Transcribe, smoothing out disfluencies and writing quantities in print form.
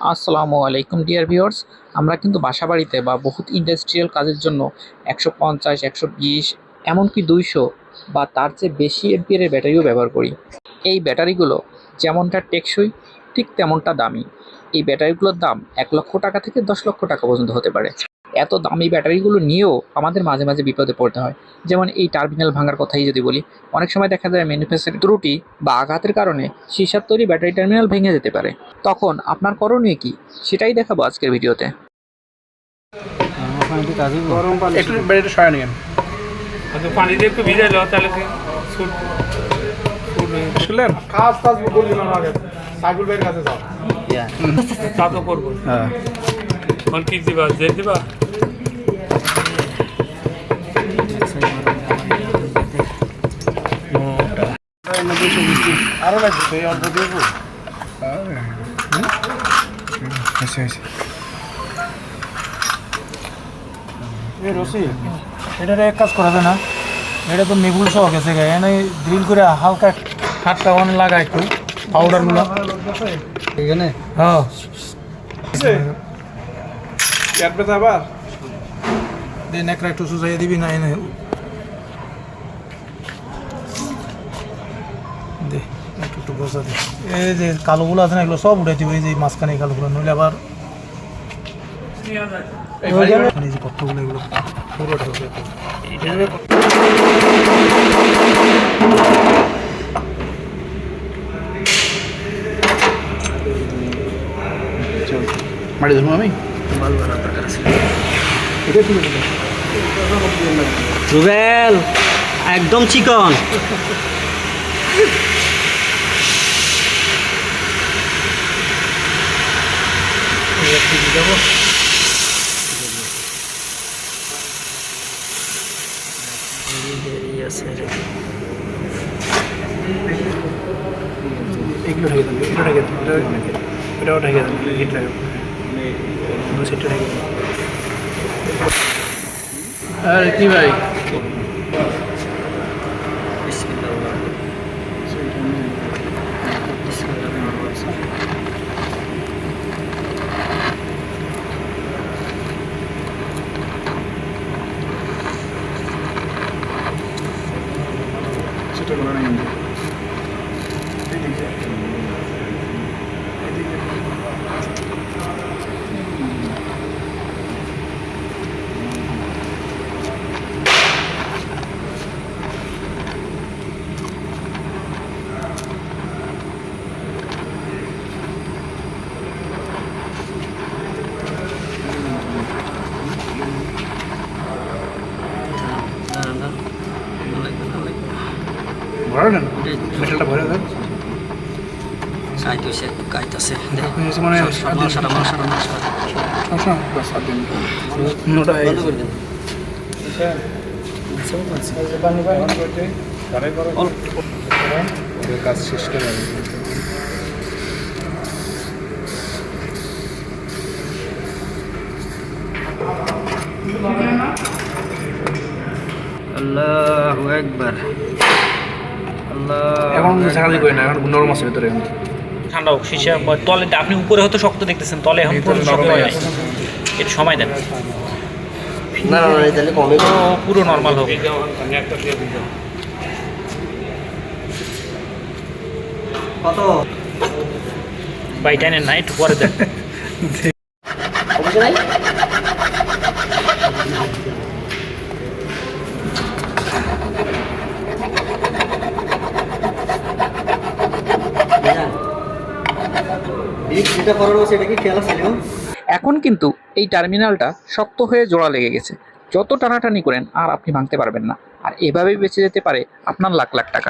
আসসালামু আলাইকুম dear viewers. আমরা কিন্তু বাসাবাড়িতে বা বহুত ইন্ডাস্ট্রিয়াল কাজের জন্য 150, 120 এমনকি 200 বা তার চেয়ে বেশি এমপিয়ারের ব্যাটারিও ব্যবহার করি। এই ব্যাটারিগুলো যেমনটা টেকসই ঠিক তেমনটা দামি। এই ব্যাটারিগুলোর দাম 1 লক্ষ টাকা থেকে 10 লক্ষ টাকা পর্যন্ত হতে পারে। এত দামি ব্যাটারিগুলো নিয়েও আমাদের মাঝে মাঝে বিপদে পড়তে হয়। যেমন এই টার্মিনাল ভাঙার কথাই যদি বলি, অনেক সময় দেখা যায় ম্যানুফ্যাকচারিং ত্রুটি বা আঘাতের কারণে সিসার তৈরি ব্যাটারি টার্মিনাল ভেঙে যেতে পারে। তখন আপনার করণীয় কি সেটাই দেখাবো আজকের ভিডিওতে। গরম পানি একটু ব্যাটারিটা সরাই নিন। পানি দিয়ে একটু ভিজাই লো তাহলে শুনলেন কাজ বললি না আগে সাইকেল বাইরের কাছে যাও। তা তো করবো। হ্যাঁ এখন কি দিবা জেল দিবা? আরো লাগবে এই অল্প দিয়ে রসি এটারে এক কাজ করা যায় না, এটা তো মেগুল সহ গেছে গায়ে এনে ড্রিল করে হালকা হাতটা অনেক লাগা একটু পাউডারগুলো এখানে হ্যাঁ কাটবে তো আবার দেন একটা একটু সুজাইয়ে দিবি না এনে দে একটু একটু বসা দে। এই যে কালোগুলো আছে না এগুলো সব উঠাই দিব, এই যে মাঝখানে এই কালোগুলো নইলে আবার এই যে পত্রগুলো এগুলো পুরোটা মারি ধরবো আমি রুবেল একদম চিকন। এগুলো ঢেকে দেন, এগুলো ঢেকে দেন, এটাও ঢেকে দেন, হিট লাগে সেটা ঢেকে দেন। আর কি ভাই সেটা বলা নাই ভরে নেন, মেটালটা ভরে দেন। মানে কাজ শেষ করে আল্লাহু আকবার। এখন ঝাঁকালি করি না, এখন নরম আছে ভিতরে। ঠান্ডা হোক শিশা তলে, আপনি উপরে হয়তো শক্ত দেখতেছেন, তলে এখন পুরো শক্ত হয় নাই, একটু সময় দেন। না না না, তাহলে কমে পুরো নর্মাল হবে। কত বাইটা নেন না, একটু পরে দেন। অবশ্যই নাই। যেটা করানো সেটা কি খেয়াল আছে? এখন কিন্তু এই টার্মিনালটা শক্ত হয়ে জোড়া লেগে গেছে, যত টানাটানি করেন আর আপনি ভাঙতে পারবেন না, আর এভাবেই বেঁচে যেতে পারে আপনার লাখ লাখ টাকা।